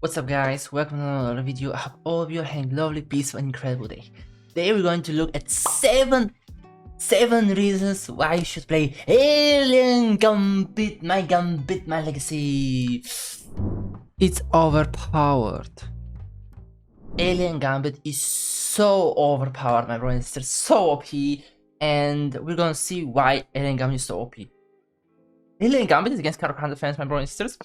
What's up guys, welcome to another video. I hope all of you are having a lovely, peaceful and incredible day. Today we're going to look at seven reasons why you should play Alien Gambit, my legacy. It's overpowered. Alien Gambit is so overpowered, my brothers and sisters, so OP, and we're gonna see why Alien Gambit is so OP. Alien Gambit is against counter defense, my brothers and sisters.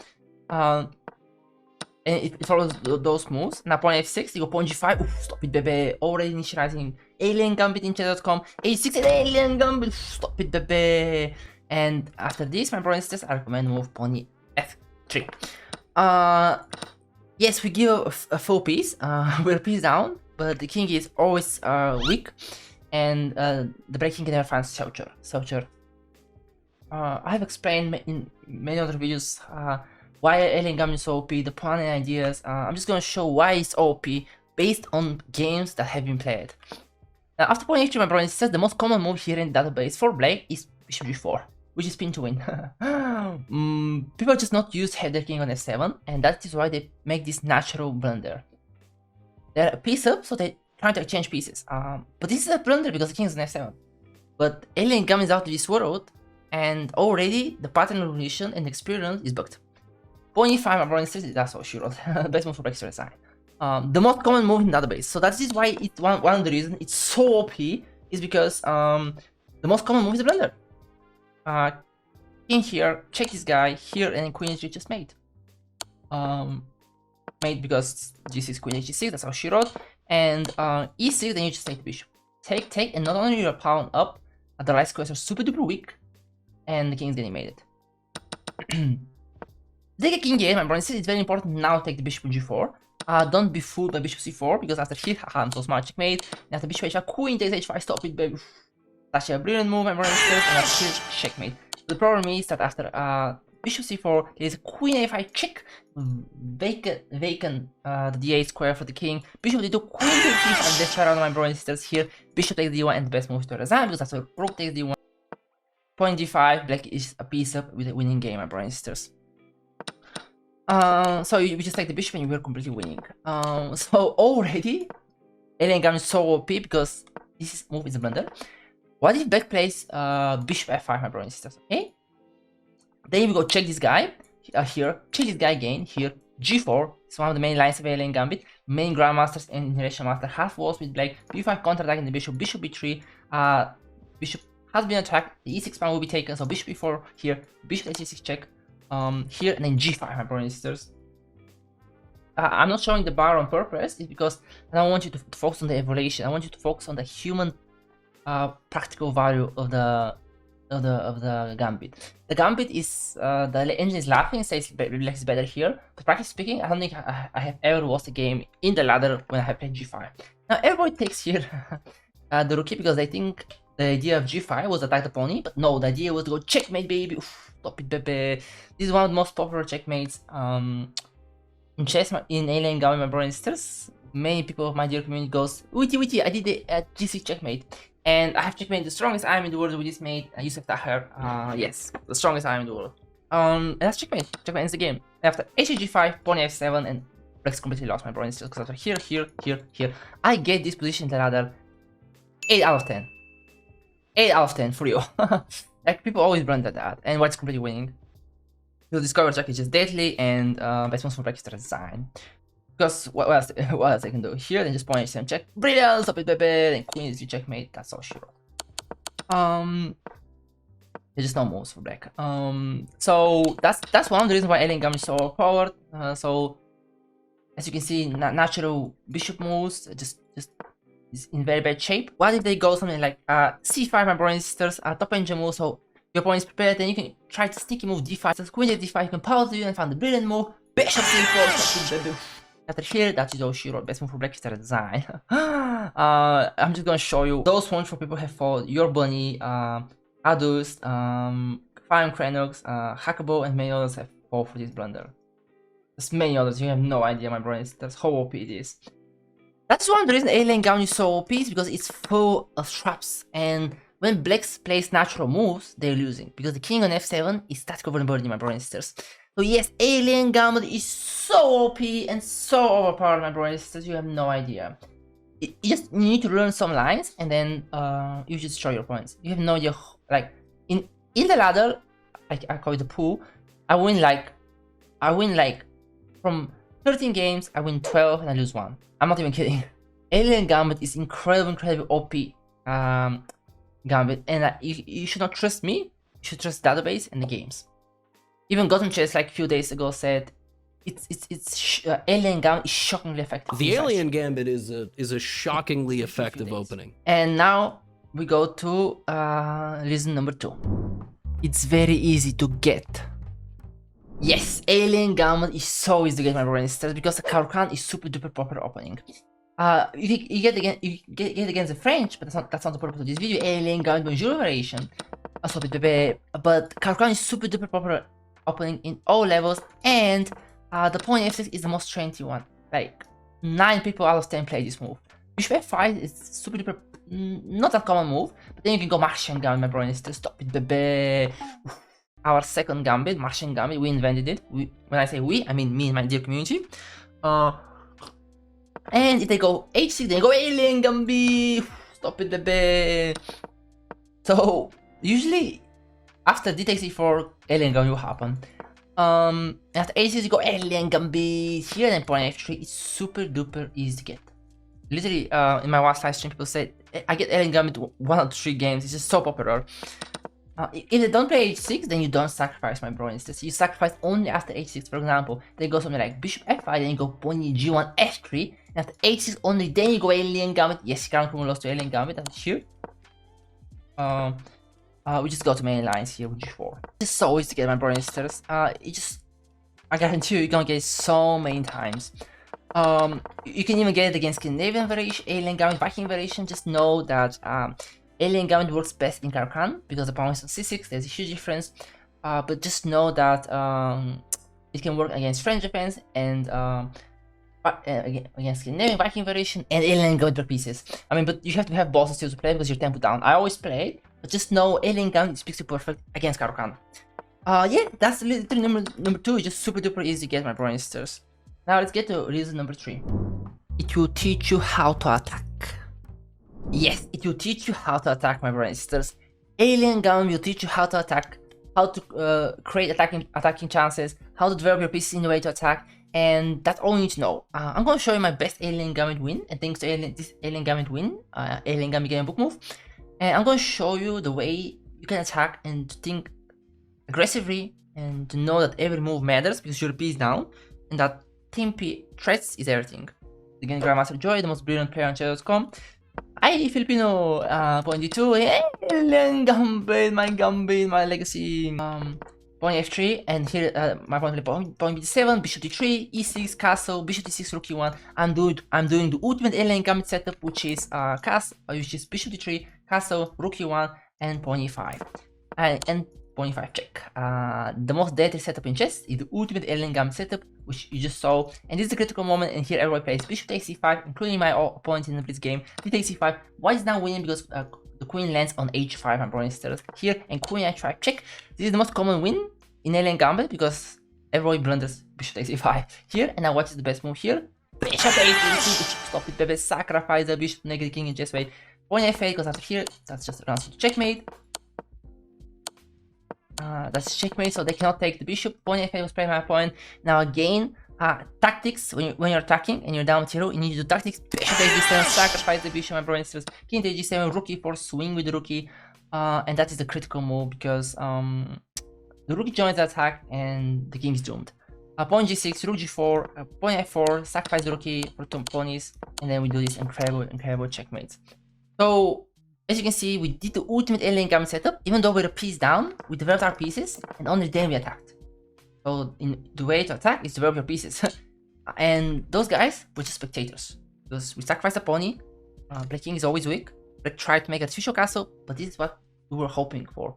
And it follows those moves. Now pawn f6, you go pawn g5. Oof, stop it, baby. Already initializing Alien Gambit in chat.com. a6 and Alien Gambit. Oof, stop it, baby. And after this, my brothers and sisters, I recommend move pawn f3. Yes, we give a full piece. We're piece down, but the king is always weak, and the black king can never find shelter. I've explained in many other videos why Alien Gambit is so OP, the plan and ideas. I'm just gonna show why it's OP based on games that have been played. Now, after pawn h3, my brother says the most common move here in the database for black is bishop g4, which is pin to win. People just not use head their king on f7, and that is why they make this natural blunder. They're a piece up, so they try to exchange pieces. But this is a blunder because the king is on f7. But Alien Gambit is out of this world, and already the pattern recognition and experience is bugged. Pawn e5, my brother says that's all she wrote. Best move for black design. The most common move in the database. So that is why it's one of the reasons it's so OP is because the most common move is a blunder. King here, check this guy here, and queen h3 just made. Made because g6, queen h6, that's how she wrote. And e6, then you just take the bishop. Take, and not only your pawn up, the right squares are super duper weak, and the king is getting mated. Take a king game, my brother says it's very important now to take the bishop on g4. Don't be fooled by bishop c4, because after here, haha, I'm so smart, checkmate. And after bishop h5, queen takes h5, stop it, baby. That's a brilliant move, my brother says, and after here, checkmate. The problem is that after bishop c4, there's a queen a5 check, vacant the d8 square for the king. Bishop d2, queen takes d5, and that's around my brother and sisters here. Bishop takes d1, and the best move is to resign, because after rook takes d1. Point d5, black is a piece up with a winning game, my brother and sisters. So we just take the bishop and we're completely winning. So already Alien Gambit is so OP because this move is a blunder. What if black plays bishop f5, my brothers and sisters? Okay, then we go check this guy here, check this guy again here. G4 is one of the main lines of Alien Gambit. Main grandmasters and inheritance master half walls with black. b5 counterattacking the bishop. Bishop b3. Bishop has been attacked. The e6 pawn will be taken. So bishop b4 here. Bishop h6 check. Here, and then g5, my brothers and sisters. I'm not showing the bar on purpose. It's because I don't want you to focus on the evaluation. I want you to focus on the human practical value of the gambit. The gambit is the engine is laughing and says relax is better here. But practically speaking, I don't think I have ever lost a game in the ladder when I have played g5. Now everybody takes here the rookie because they think the idea of g5 was attack the pony, but no, the idea was to go checkmate, baby. Oof, stop it, baby. This is one of the most popular checkmates in chess in Alien Gambit, my brothers and sisters. Many people of my dear community goes, Witty, I did the g6 checkmate, and I have checkmate the strongest IM in the world with this mate, Yusuf Taher. Yes, the strongest IM in the world. And that's checkmate. Checkmate ends the game. After h5, pawn f7, and black's completely lost, my brothers and sisters. Because after here, I get this position in the ladder 8 out of 10. 8 out of 10 for you. Like, people always blunder that, and white's completely winning. You'll discover Jack is just deadly, and best moves for black is to resign. Because what else I can do here? Then just pawn h7 check. Brilliant! Stop it, baby! Then queen is checkmate. That's all she wrote. There's just no moves for black. So that's one of the reasons why Alien Gambit is so overpowered. So as you can see, natural bishop moves just is in very bad shape. What if they go something like c5, my brothers and sisters, top engine move, so your opponent is prepared, then you can try to sneaky move d5, so queen d5, you can power to you and find the brilliant move, bishop c4, after here, that is all she wrote, best move for black is to design. I'm just gonna show you those ones for people who have fought Your Bunny, Adus, Fire Cranox, Hackable, and many others have fought for this blunder. There's many others, you have no idea, my brothers, that's how OP it is. That's one of the reasons Alien Gambit is so OP, is because it's full of traps, and when blacks plays natural moves, they're losing, because the king on f7 is tactical vulnerability, my brothers and sisters. So yes, Alien Gambit is so OP and so overpowered, my brothers, that you have no idea. You just need to learn some lines, and then you just destroy your points. You have no idea, like in the ladder, I call it the pool. I win like from 13 games, I win 12 and I lose 1. I'm not even kidding. Alien Gambit is incredible OP Gambit, and you should not trust me. You should trust the database and the games. Even Gotham Chess like a few days ago said Alien Gambit is shockingly effective. The Alien Gambit is a shockingly effective opening. And now we go to reason number 2. It's very easy to get. Yes, Alien Gambit is so easy to get, my brothers, because the Karukan is super duper popular opening. You get against the French, but that's not the purpose of this video. Alien Gambit Bonjour variation. But Karukan is super duper popular opening in all levels, and the pawn f6 is the most trendy one. Like 9 people out of 10 play this move. Bishop f5 is super duper not a common move, but then you can go Martian Gambit, my brothers, to stop it, baby. Our second Gambit, Martian Gambit, we invented it. When I say we, I mean me and my dear community. And if they go h6, they go Alien Gambit. Stop it, baby. So usually after d takes e4, Alien Gambit will happen. After h6, you go Alien Gambit. Here then pawn f3. It's super duper easy to get. Literally, in my last live stream, people said I get Alien Gambit 1 or 3 games. It's just so popular. If they don't play h6, then you don't sacrifice, my bro. Instead, you sacrifice only after h6. For example, they go something like bishop f5, then you go pawn g1 f3, and after h6 only, then you go Alien Gambit. Yes, Karan lost to Alien Gambit. That's here. We just go to main lines here with g4. It's so easy to get, my bro and sisters. I guarantee you're gonna get it so many times. You can even get it against Scandinavian variation, Alien Gambit, Viking variation. Just know that Alien Gambit works best in Karukan because the pawn is on c6. There's a huge difference. But just know that it can work against French defense and against Scandinavian Viking variation and Alien Gambit pieces. I mean, but you have to have bosses still to play because you're tempo down. I always play it, but just know Alien Gambit is pixel perfect against Karukan. Yeah, that's literally number 2. It's just super duper easy to get, my brothers and sisters. Now let's get to reason number 3. It will teach you how to attack. Yes, it will teach you how to attack, my brothers and sisters. Alien Gambit will teach you how to attack, how to create attacking chances, how to develop your pieces in a way to attack, and that's all you need to know. I'm going to show you my best Alien Gambit win, and thanks to this Alien Gambit win, Alien Gambit game book move, and I'm going to show you the way you can attack and to think aggressively and to know that every move matters because your piece is down, and that team threats is everything. Again, Grandmaster Joy, the most brilliant player on chess.com. Hi, Filipino, point d2, Alien Gambit, my legacy, pawn f3, and here my opponent pawn b7, bishop d3, e6, castle, bishop d6, rook e1. I'm doing the ultimate Alien Gambit setup, which is which is bishop d3, castle, rook e1, and pawn e5, and pawn e5 check. The most deadly setup in chess is the ultimate Alien Gambit setup, which you just saw, and this is a critical moment, and here everybody plays bishop takes c5, including my opponent in this game. He takes c5. White is now winning because the queen lands on h5, my brothers and sisters. Here, and queen h5 check. This is the most common win in Alien Gambit because everybody blunders bishop takes c5 here, and now what is the best move here? Bishop takes c5, stop it, baby, sacrifice the bishop, negative king, and just wait. Pawn f8, because after here, that's just rounds to checkmate. That's checkmate, so they cannot take the bishop. Pawn f8 was played by my opponent. Now again, tactics, when you're attacking and you're down with hero, you need to do tactics. Bishop takes g7, sacrifice the bishop, my brother and sisters. King takes g7, rook e4, swing with the rookie. And that is the critical move because the rookie joins the attack and the king is doomed. Pawn g6, rook g4, pawn f4, sacrifice the rookie for 2 pawns, and then we do this incredible checkmate. So as you can see, we did the ultimate Alien Gambit setup. Even though we're a piece down, we developed our pieces, and only then we attacked. So the way to attack is develop your pieces. And those guys were just spectators. Because we sacrificed a pony, Black King is always weak. Black tried to make a artificial castle, but this is what we were hoping for.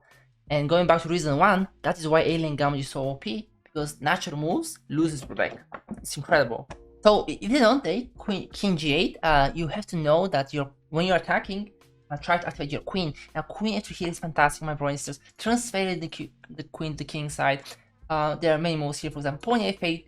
And going back to reason 1, that is why Alien Gambit is so OP, because natural moves loses for Black. It's incredible. So if they don't take King g8, you have to know that when you're attacking, try to activate your queen. Now queen f3 here is fantastic, my brothers and sisters. Transfer the queen to the king side. There are many moves here, for example, pawn a8.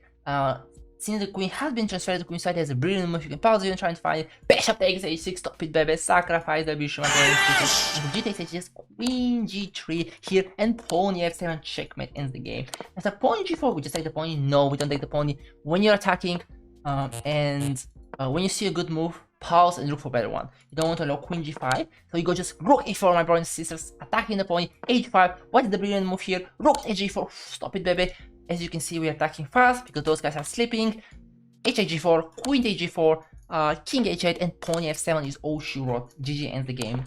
Since the queen has been transferred to queen side, there's a brilliant move. You can pause it and try to find it. Bishop takes h6, stop it, baby. Sacrifice the bishop. And g takes h6, queen g3 here, and pawn f7, checkmate ends the game. As a pawn g4, we just take the pony. No, we don't take the pony. When you're attacking, when you see a good move, pause and look for a better one. You don't want to allow queen g5, so you go just rook e4, my brothers and sisters, attacking the pony, h5. What is the brilliant move here? Rook h4, stop it, baby. As you can see, we are attacking fast because those guys are sleeping. h4, queen h4, king h8, and pawn f7 is all she wrote. GG ends the game.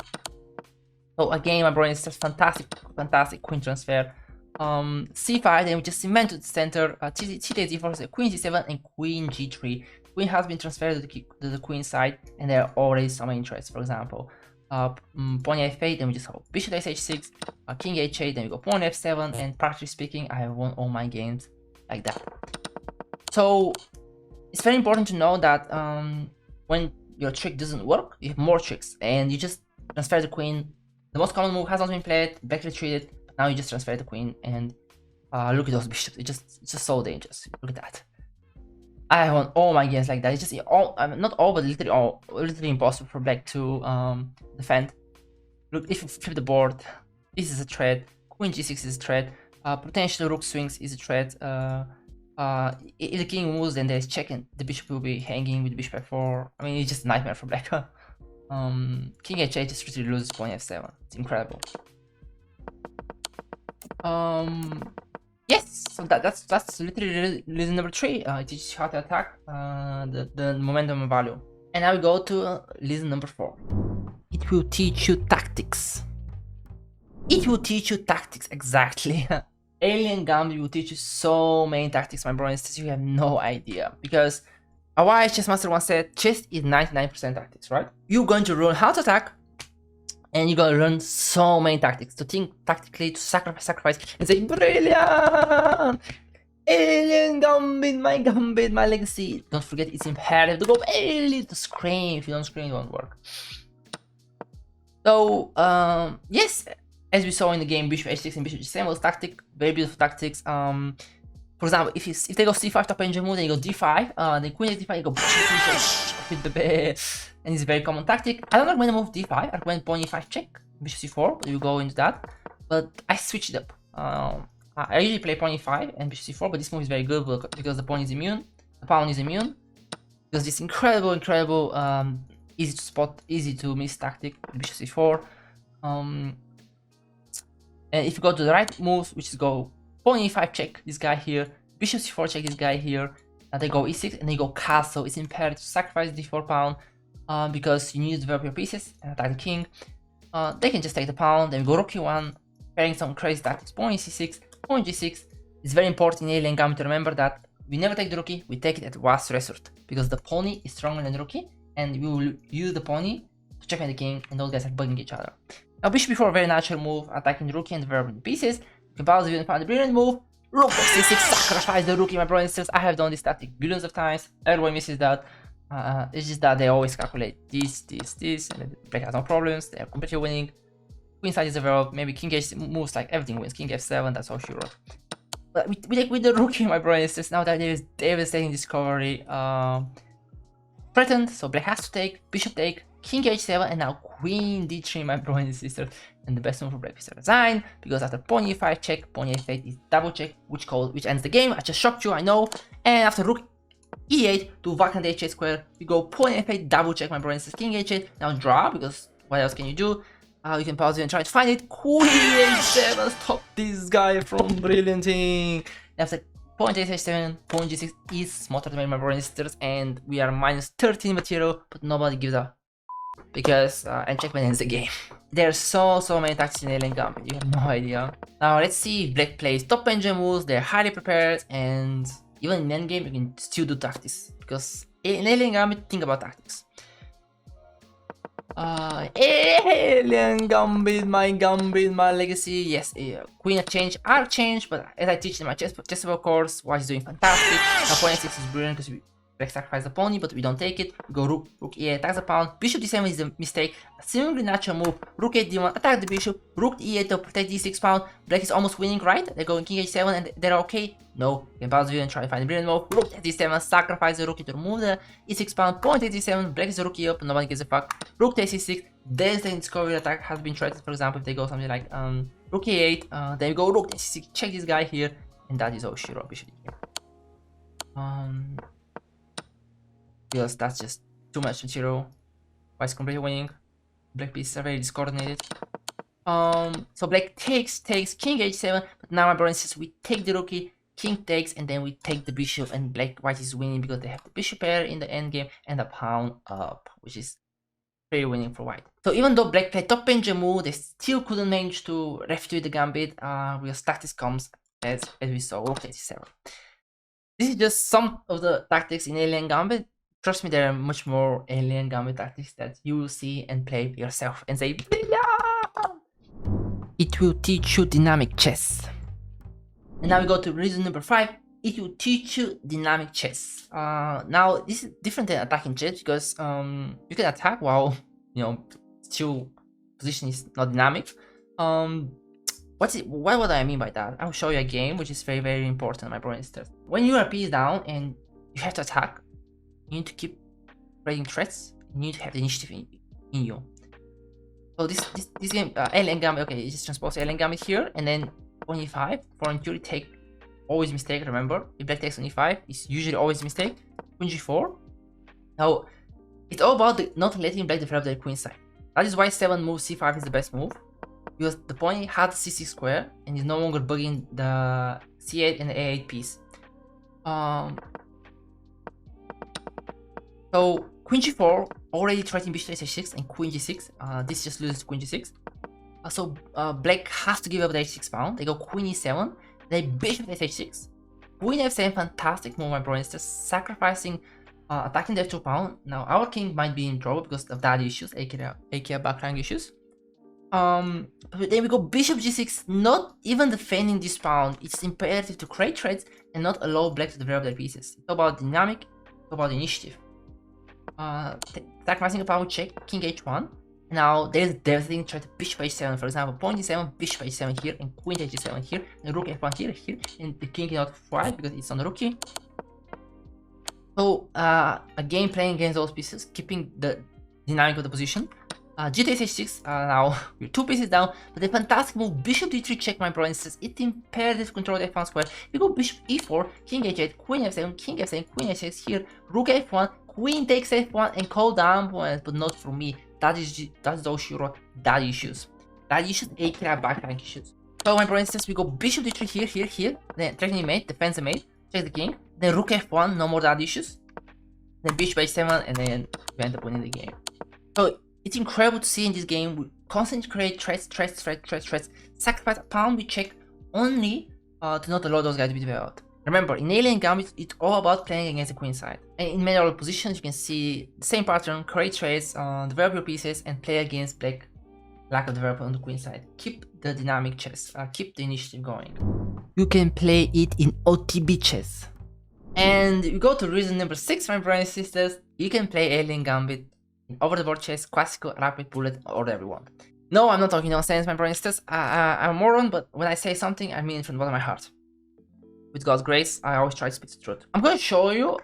So again, my brothers and sisters, fantastic queen transfer. c5, then we just cement to the center. T takes d4, so queen c7, and queen g3. Queen has been transferred to the queen side, and there are already some interest. For example, pawn f8, then we just go bishop takes h6, king h8, then we go pawn f7, and practically speaking, I have won all my games like that. So it's very important to know that when your trick doesn't work, you have more tricks, and you just transfer the queen. The most common move has not been played, back retreated, but now you just transfer the queen, and look at those bishops. It's just so dangerous. Look at that. I won all my games like that. It's just not all, but literally impossible for black to defend. Look, if you flip the board, this is a threat. Queen g6 is a threat. Potentially rook swings is a threat. If the king moves, then there's check, and the bishop will be hanging with bishop f4. I mean, it's just a nightmare for black. King h8 just literally loses pawn f7. It's incredible. Yes, so that's literally reason number 3. It teaches how to attack the momentum value. And now we go to reason number 4. It will teach you tactics. It will teach you tactics, exactly. Alien Gambit will teach you so many tactics, my brothers and sisters, you have no idea. Because a wise chess master once said, chess is 99% tactics, right? You're going to learn how to attack, and you're gonna learn so many tactics, to think tactically, to sacrifice, and say, brilliant! Alien Gambit, my legacy. Don't forget, it's imperative to go early to scream. If you don't scream, it won't work. So, yes, as we saw in the game, bishop h6 and bishop g7 was tactic, very beautiful tactics. For example, if they go c5 top engine move, then you go d5, then queen d5, you go with the bear, and it's a very common tactic. I don't recommend the move d5. I recommend pawn e5 check, bishop c4, but you go into that. But I switched it up. I usually play pawn e5 and bishop c4, but this move is very good because the pawn is immune, the pawn is immune. Because this incredible, easy to spot, easy to miss tactic, bishop c4. And if you go to the right moves, which is go pawn e5 check this guy here, bishop c4 check this guy here, they go e6 and they go castle. It's imperative to sacrifice d4 pawn because you need to develop your pieces and attack the king. They can just take the pawn, then go rook e1, pairing some crazy tactics, pawn e6, pawn g6. It's very important in Alien Gambit to remember that we never take the rookie, we take it at last resort because the pony is stronger than the rookie, and we will use the pony to checkmate the king, and those guys are bugging each other. Now bishop before, very natural move, attacking the rookie and developing the pieces. You can pause and find the brilliant move. Rook c6, sacrifice the rookie, my brothers and sisters. I have done this tactic billions of times. Everyone misses that. It's just that they always calculate this, and black has no problems. They are completely winning. Queen side is developed. Maybe king h moves like everything wins. King f7, that's all she wrote. But we take with the rookie, my brothers and sisters. Now that there is devastating discovery threatened, so black has to take, bishop take, king h7, and now queen d3, my brothers and sisters. And the best move for black is to resign, because after pawn e5 check, pawn e8 is double check, which ends the game. I just shocked you, I know. And after rook e8 to vacant h8 square, you go pawn f8 double check, my brothers and sisters. King h8, now draw, because what else can you do? You can pause it and try to find it. Queen h7, stop this guy from brillianting. After pawn h7, pawn g6 is smarter than my brothers and sisters, and we are minus 13 material, but nobody gives up. Because and checkmate ends the game. There's so many tactics in Alien Gambit, you have no idea. Now let's see if black plays top engine moves. They're highly prepared, and even in endgame you can still do tactics, because in Alien Gambit, think about tactics. Alien Gambit, my legacy. Yes, queen exchange, arc change, but as I teach in my chessable course, White is doing fantastic. Now pawn a6 is brilliant because Black sacrifice the pony, but we don't take it. We go rook e8, attacks the pawn. Bishop d7 is a mistake. A seemingly natural move. Rook 8 d1, attack the bishop. Rook e8 to protect d6 pawn. Black is almost winning, right? They're going king h7 and they're okay. No, you can pause the video and try to find the brilliant move. Rook d7, sacrifice the rook to remove the e6 pawn. Pawn takes d7, black is the rook e up, nobody gives a fuck. Rook takes e6. There's the discovery attack has been tried. For example, if they go something like rook e8, then we go rook d6. Check this guy here, and that is Oshiro bishop here. Because that's just too much material. White is completely winning. Black pieces are very discoordinated. So black takes king h7, but now my brother insists we take the rookie, king takes, and then we take the bishop, and white is winning because they have the bishop pair in the endgame and the pawn up, which is very winning for white. So even though black played top pawn move, they still couldn't manage to refute the gambit because tactics comes as we saw rook h7. This is just some of the tactics in Alien Gambit. Trust me, there are much more Alien Gambit tactics that you will see and play yourself and say, yeah! It will teach you dynamic chess. And now we go to reason number 5. It will teach you dynamic chess. Now this is different than attacking chess because you can attack while still position is not dynamic. What do I mean by that? I'll show you a game which is very, very important, my brother and sisters. When your piece is down and you have to attack, you need to keep creating threats. You need to have the initiative in you. So this game, Alien Gambit, okay, it's just transpose Alien Gambit here, and then on e5, for theory take always mistake. Remember, if black takes on e5, it's usually always mistake. Queen g4. Now, it's all about not letting black develop their queen side. That is why 7 move c5 is the best move. Because the pawn had c6 square and is no longer bugging the c8 and the a8 piece. So queen g4 already threatening bishop to h6 and queen g6. This just loses to queen g6. So black has to give up the h6 pawn. They go queen e7, then bishop to h6. Queen f7, fantastic move, my brother. It's just sacrificing, attacking the f2 pawn. Now our king might be in trouble because of daddy issues, aka backline issues. Then we go bishop g6, not even defending this pawn. It's imperative to create threats and not allow black to develop their pieces. It's about dynamic, it's about initiative. Sacrificing a pawn, check, king h1. Now there's devastating threat, bishop h7, for example, pawn g7, bishop h7 here, and queen h7 here, and rook f1 here, and the king cannot fly because it's on the rookie. So again, playing against those pieces, keeping the dynamic of the position. G takes h6, now you're 2 pieces down, but the fantastic move, bishop d3 check, my brother, insists it's imperative to control the f1 square. You go bishop e4, king h8, queen f7, king f7, queen h6 here, rook f1, queen takes f1, and call down points, but not from me. That's Oshiro, daddy issues. Daddy issues, aka backline issues. So my brother, insists we go bishop d3 here, then threatening mate, defends the mate, check the king, then rook f1, no more daddy issues, then bishop h7, and then we end up winning the game. So it's incredible to see in this game, we constantly create threats, sacrifice a pawn, we check only to not allow those guys to be developed. Remember, in Alien Gambit, it's all about playing against the queen side. And in many other positions, you can see the same pattern, create threats, develop your pieces, and play against black lack of development on the queen side. Keep the dynamic chess, keep the initiative going. You can play it in OTB chess. And you go to reason number 6, my brothers and sisters, you can play Alien Gambit over the board chess, classical, rapid, bullet, or whatever you want. No, I'm not talking nonsense, my brothers and sisters. I'm a moron, but when I say something, I mean it from the bottom of my heart. With God's grace, I always try to speak the truth. I'm going to show you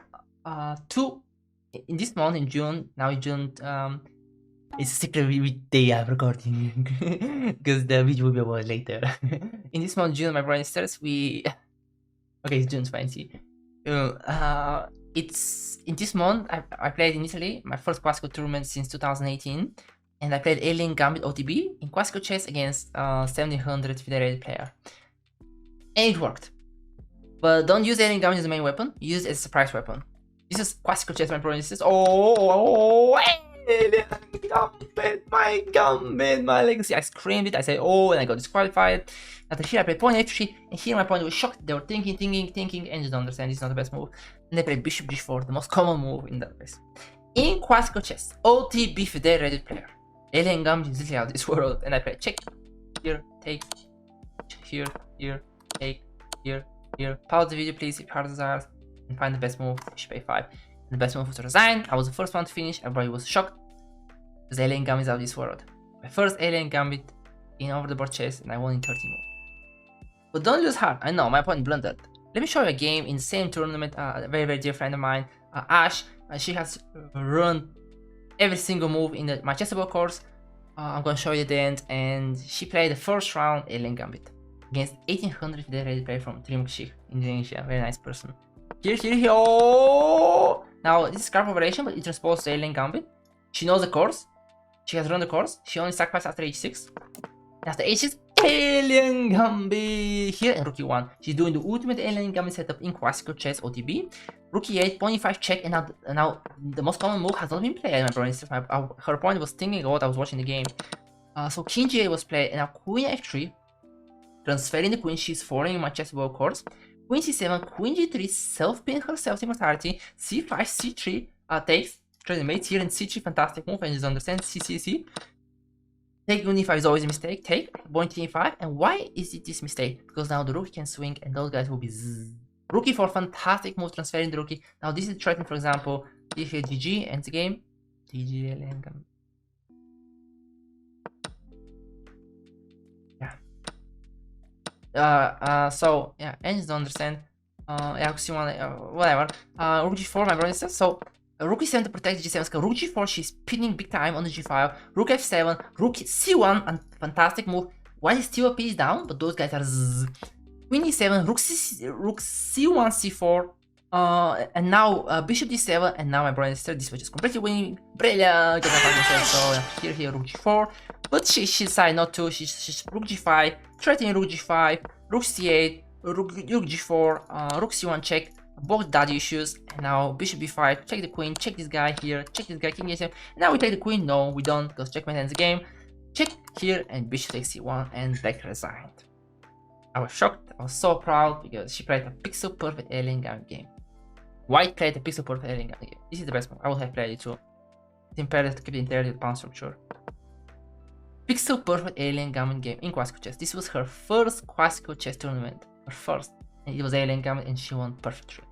2 in this month, in June. Now in June, it's a secret day I'm recording because the video will be about later. In this month, June, my brothers and sisters, okay, it's June's fancy. It's in this month I played in Italy, my first classical tournament since 2018, and I played Alien Gambit OTB in classical chess against 1700 federated player, and it worked. But don't use Alien Gambit as the main weapon, use it as a surprise weapon. This is classical chess, my brothers and sisters. Alien Gambit, my legacy. I screamed it, I said oh, and I got disqualified. After here I played pawn f3, and here my opponent was shocked. They were thinking, and just don't understand this is not the best move. And they played bishop g4, the most common move in that place. In classical chess, OTB federated player. Alien Gambit is literally out of this world, and I played check, here, take, here, take, here. Pause the video please if you have desires, and find the best move, bishop a5. The best move was to resign. I was the first one to finish. Everybody was shocked. Because Alien Gambit is out of this world. My first Alien Gambit in over the board chase, and I won in 30 moves. But don't lose heart. I know my opponent blundered. Let me show you a game in the same tournament. A very dear friend of mine, Ash. She has run every single move in my chessable course. I'm gonna show you at the end. And she played the first round Alien Gambit against 1800 if they ready play from Trimukshik, Indonesia. Very nice person. Here. Oh! Now this is card operation, but it transposes to Alien Gambit. She knows the course. She has run the course. She only sacrificed after h6. After h6, Alien Gambit here and Rook e1. She's doing the ultimate Alien Gambit setup in classical chess OTB. Rook e8, pawn e5 check, and now the most common move has not been played. My brother, her opponent was thinking about I was watching the game. So King g8 was played, and now Queen f3, transferring the queen. She's falling in my chessboard course. Queen c7, Queen g3, self-pin herself to immortality. c5, c3 takes. Trading mates here in c3, fantastic move, and you understand c. Take queen e5 is always a mistake. Take pawn e5, and why is it this mistake? Because now the rook can swing, and those guys will be zzz. Rook e4, fantastic move, transferring the rookie. Now this is threatening, for example, if here GG ends the game. GG Alien Gambit. Yeah. So yeah, and you don't understand. Yeah, whatever. Rook g4, my brother says. So Rook e7 to protect g7. Rook g4, she's pinning big time on the g5. Rook f7, Rook c1, and fantastic move. While still a piece down, but those guys are zzz. Queen e7, Rook c1, c4, and now Bishop d7, and now my brother and sister, this was just completely winning. Brilliant! So here, Rook g4, but she decided not to. She's Rook g5, threatening Rook g5, Rook c8, Rook g4, Rook c1 check. Both daddy issues, and now Bishop b5, check the queen, check this guy here, check this guy, King a7. Now we take the queen. No, we don't, because checkmate ends the game. Check here, and Bishop takes c1, and Black resigned. I was shocked. I was so proud because she played a pixel perfect Alien Gambit game. White played a pixel perfect Alien Gambit game. This is the best one. I would have played it too. It's imperative to keep the integrity of the pawn structure. Pixel perfect Alien Gambit game in classical chess. This was her first classical chess tournament. Her first. And it was Alien Gambit, and she won perfectly.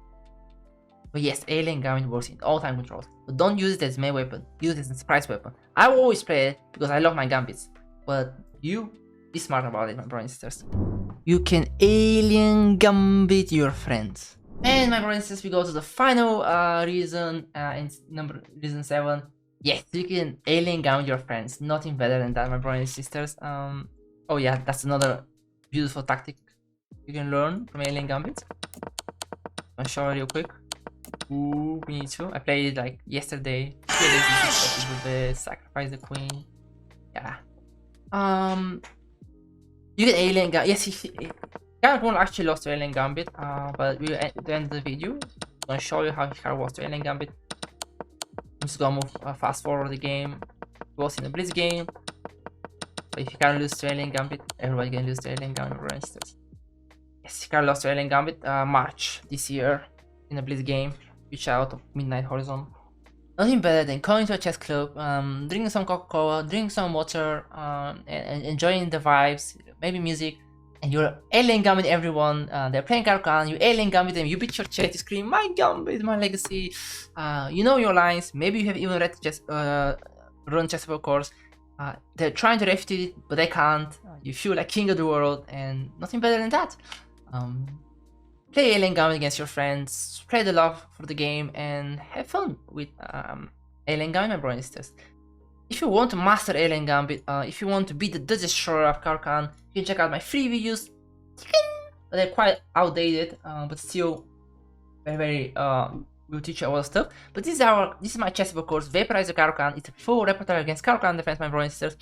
But yes, Alien Gambit works in all time controls. But don't use it as main weapon. Use it as a surprise weapon. I will always play it because I love my gambits. But you be smart about it, my brothers and sisters. You can Alien Gambit your friends. And my brothers and sisters, we go to the final reason in reason 7. Yes, you can Alien Gambit your friends. Nothing better than that, my brothers and sisters. Oh yeah, that's another beautiful tactic you can learn from Alien Gambit. I'll show you real quick. Ooh, we need to. I played it like yesterday. Sacrifice the queen. Yeah. You get Alien Gambit. Yes, Gambit won't actually lost to Alien Gambit. But we'll at the end of the video, I'm gonna show you how he lost to Alien Gambit. I'm just gonna move fast forward the game. He was in the Blitz game. But if you can't lose to Alien Gambit, everybody can lose to Alien Gambit, for instance. Yes, he lost to Alien Gambit March this year in a Blitz game. Reach out of Midnight Horizon. Nothing better than going to a chess club, drinking some Coca-Cola, drinking some water, and enjoying the vibes, maybe music, and you're Alien Gambit everyone. They're playing Karkan, you Alien Gambit them, you beat your chest, you scream, my Gambit, my legacy. You know your lines, maybe you have even read chess, run chessable course. They're trying to refute it, but they can't. You feel like king of the world, and nothing better than that. Play Alien Gambit against your friends, play the love for the game, and have fun with Alien Gambit, my brothers and sisters. If you want to master Alien Gambit, if you want to be the destroyer of Karkan, you can check out my free videos. They're quite outdated, but still very will teach you all the stuff. But this is my chessboard course, Vaporizer Karkan. It's a full repertoire against Karkan defense, my brothers and sisters,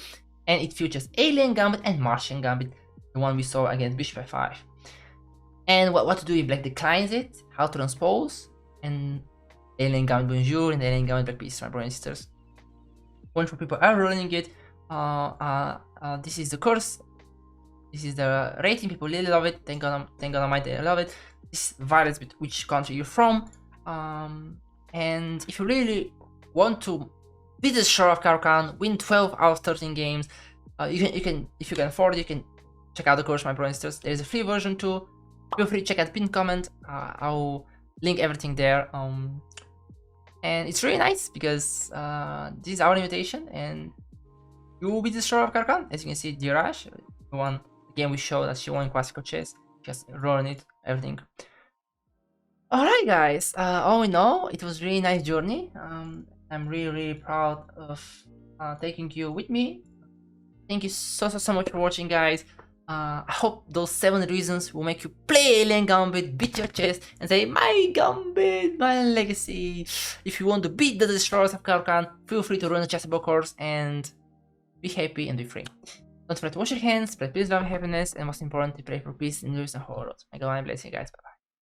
and it features Alien Gambit and Martian Gambit, the one we saw against Bishop f5. And what to do if Black declines it, how to transpose, and Alien Gambit Bonjour and Alien Gambit Black Piece, my brothers and sisters. Bunch of people are running it. This is the course. This is the rating. People really love it. Thank God Almighty, they love it. This varies with which country you're from. And if you really want to be the shore of Karkan, win 12 out of 13 games, you can if you can afford it, you can check out the course, my brothers and sisters. There is a free version too. Feel free to check out the pinned comment. I'll link everything there. And it's really nice because this is our invitation, and you will be the destroyer of Karkan. As you can see, Dirash won the game. We showed that she won classical chess, just rolling it, everything. Alright guys, all in all, it was really nice journey. I'm really proud of taking you with me. Thank you so much for watching, guys. I hope those 7 reasons will make you play Alien Gambit, beat your chest, and say, my Gambit, my legacy. If you want to beat the destroyers of Karkan, feel free to run the chessable course and be happy and be free. Don't forget to wash your hands, spread peace, love, happiness, and most importantly, pray for peace in the and whole world. May God bless you guys. Bye bye.